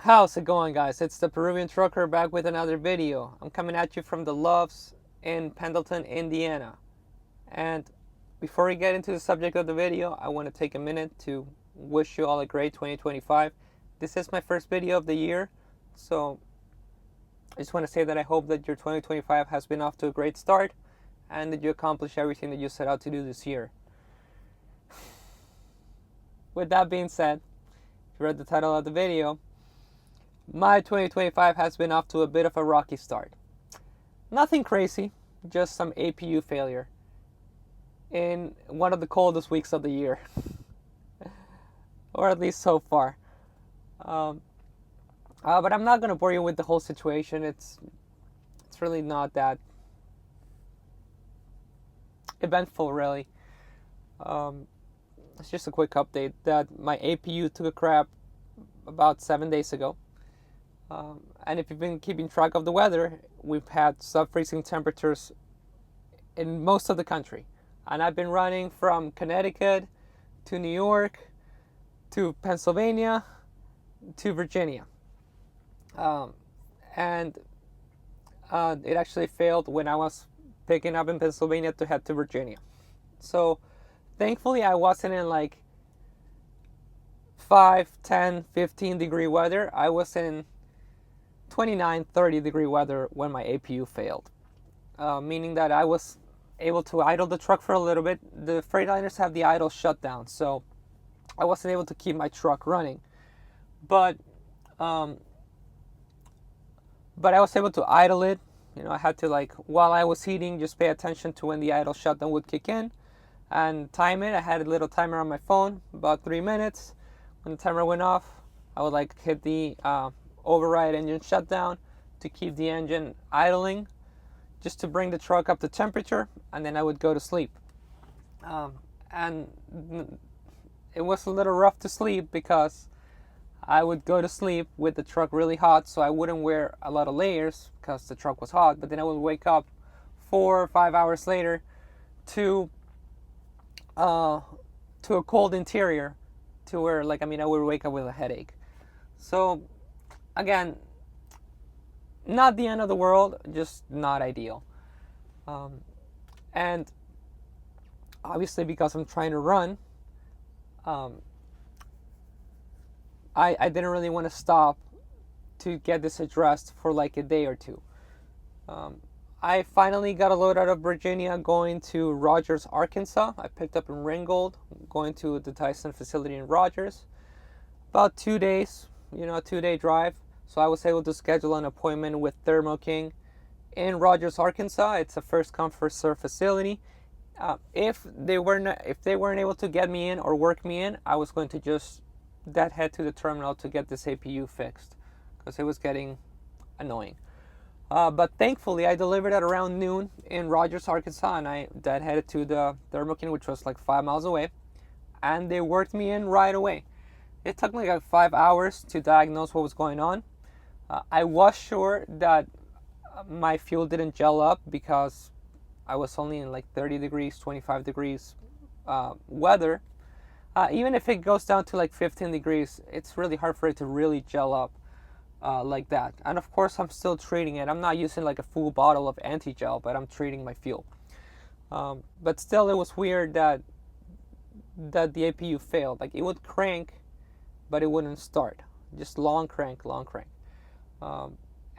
How's it going, guys? It's the Peruvian Trucker back with another video. I'm coming at you from the Loves in Pendleton, Indiana. And before we get into the subject of the video, I want to take a minute to wish you all a great 2025. This is my first video of the year, so I just want to say that I hope that your 2025 has been off to a great start and that you accomplish everything that you set out to do this year. With that being said, if you read the title of the video, my 2025 has been off to a bit of a rocky start. Nothing crazy, just some APU failure in one of the coldest weeks of the year, or at least so far. But I'm not going to bore you with the whole situation. It's really not that eventful, really. It's just a quick update that my APU took a crap about 7 days ago. And if you've been keeping track of the weather, we've had sub-freezing temperatures in most of the country. And I've been running from Connecticut to New York to Pennsylvania to Virginia. And it actually failed when I was picking up in Pennsylvania to head to Virginia. So thankfully I wasn't in like 5, 10, 15 degree weather. I was in 29, 30 degree weather when my APU failed, meaning that I was able to idle the truck for a little bit. The Freightliners have the idle shutdown, so I wasn't able to keep my truck running, but I was able to idle it. I had to, like, while I was heating, just pay attention to when the idle shutdown would kick in and time it. I had a little timer on my phone, about 3 minutes. When the timer went off, I would hit the override engine shutdown to keep the engine idling, just to bring the truck up to temperature, and then I would go to sleep. And it was a little rough to sleep because I would go to sleep with the truck really hot, so I wouldn't wear a lot of layers because the truck was hot, but then I would wake up 4 or 5 hours later to a cold interior, to where I would wake up with a headache. So again, not the end of the world, just not ideal. And obviously, because I'm trying to run, I didn't really want to stop to get this addressed for like a day or two. I finally got a load out of Virginia going to Rogers, Arkansas. I picked up in Ringgold, going to the Tyson facility in Rogers. About 2 days, a 2-day drive. So I was able to schedule an appointment with Thermo King in Rogers, Arkansas. It's a first come first serve facility. If they weren't able to get me in or work me in, I was going to just head to the terminal to get this APU fixed because it was getting annoying. But thankfully, I delivered at around noon in Rogers, Arkansas, and I headed to the Thermo King, which was like 5 miles away, and they worked me in right away. It took me like 5 hours to diagnose what was going on. I was sure that my fuel didn't gel up because I was only in like 30 degrees, 25 degrees weather. Even if it goes down to like 15 degrees, it's really hard for it to really gel up like that. And of course, I'm still treating it. I'm not using like a full bottle of anti-gel, but I'm treating my fuel. But still, it was weird that the APU failed. Like, it would crank, but it wouldn't start. Just long crank.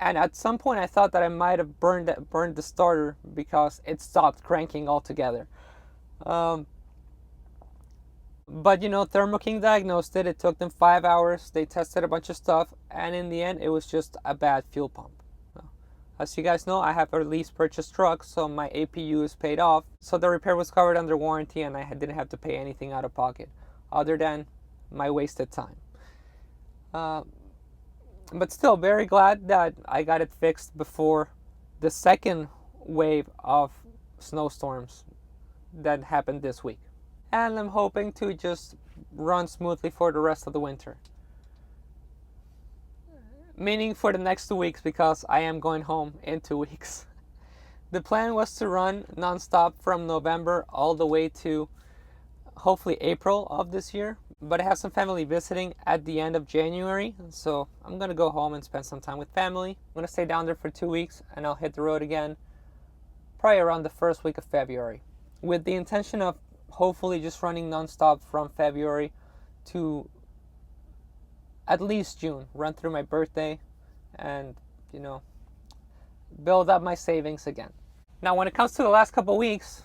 And at some point I thought that I might have burned the starter because it stopped cranking altogether. But Thermo King diagnosed it. It took them 5 hours. They tested a bunch of stuff, and in the end it was just a bad fuel pump. As you guys know, I have a lease purchase truck, so my APU is paid off. So the repair was covered under warranty, and I didn't have to pay anything out of pocket other than my wasted time. But still, very glad that I got it fixed before the second wave of snowstorms that happened this week. And I'm hoping to just run smoothly for the rest of the winter. Meaning for the next 2 weeks, because I am going home in 2 weeks. The plan was to run nonstop from November all the way to hopefully April of this year. But I have some family visiting at the end of January, so I'm gonna go home and spend some time with family. I'm gonna stay down there for 2 weeks, and I'll hit the road again probably around the first week of February, with the intention of hopefully just running nonstop from February to at least June, run through my birthday, and build up my savings again. Now, when it comes to the last couple weeks,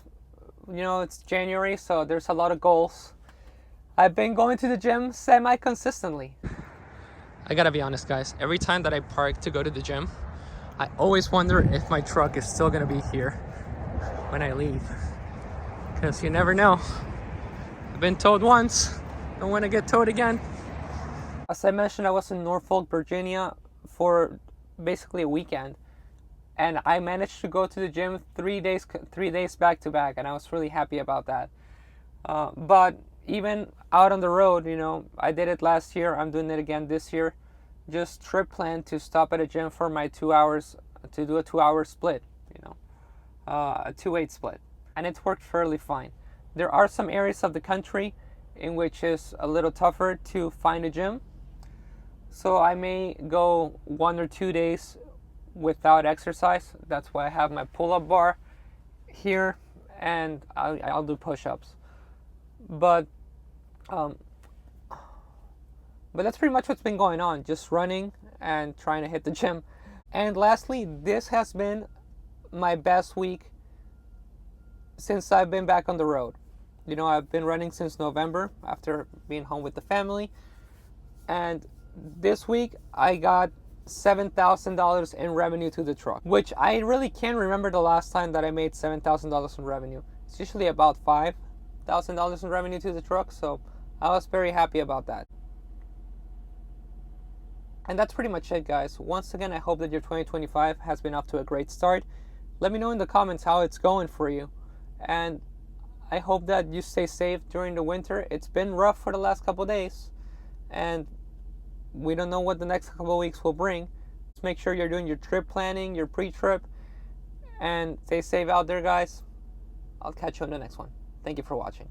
it's January, so there's a lot of goals. I've been going to the gym semi-consistently. I gotta be honest, guys. Every time that I park to go to the gym, I always wonder if my truck is still gonna be here when I leave. Because you never know. I've been towed once, don't want to get towed again. As I mentioned, I was in Norfolk, Virginia for basically a weekend. And I managed to go to the gym 3 days back to back, and I was really happy about that. But even out on the road, I did it last year. I'm doing it again this year. Just trip plan to stop at a gym for my 2 hours, to do a 2-hour split, a 2-8 split. And it's worked fairly fine. There are some areas of the country in which it's a little tougher to find a gym. So I may go 1 or 2 days without exercise. That's why I have my pull-up bar here, and I'll do push-ups. But that's pretty much what's been going on, just running and trying to hit the gym. And lastly, this has been my best week since I've been back on the road. I've been running since November after being home with the family, and this week I got $7,000 in revenue to the truck, which I really can't remember the last time that I made $7,000 in revenue. It's usually about $5,000 in revenue to the truck, so I was very happy about that. And that's pretty much it, guys. Once again, I hope that your 2025 has been off to a great start. Let me know in the comments how it's going for you, and I hope that you stay safe during the winter. It's been rough for the last couple days, and we don't know what the next couple of weeks will bring. Just make sure you're doing your trip planning, your pre-trip, and stay safe out there, guys. I'll catch you on the next one. Thank you for watching.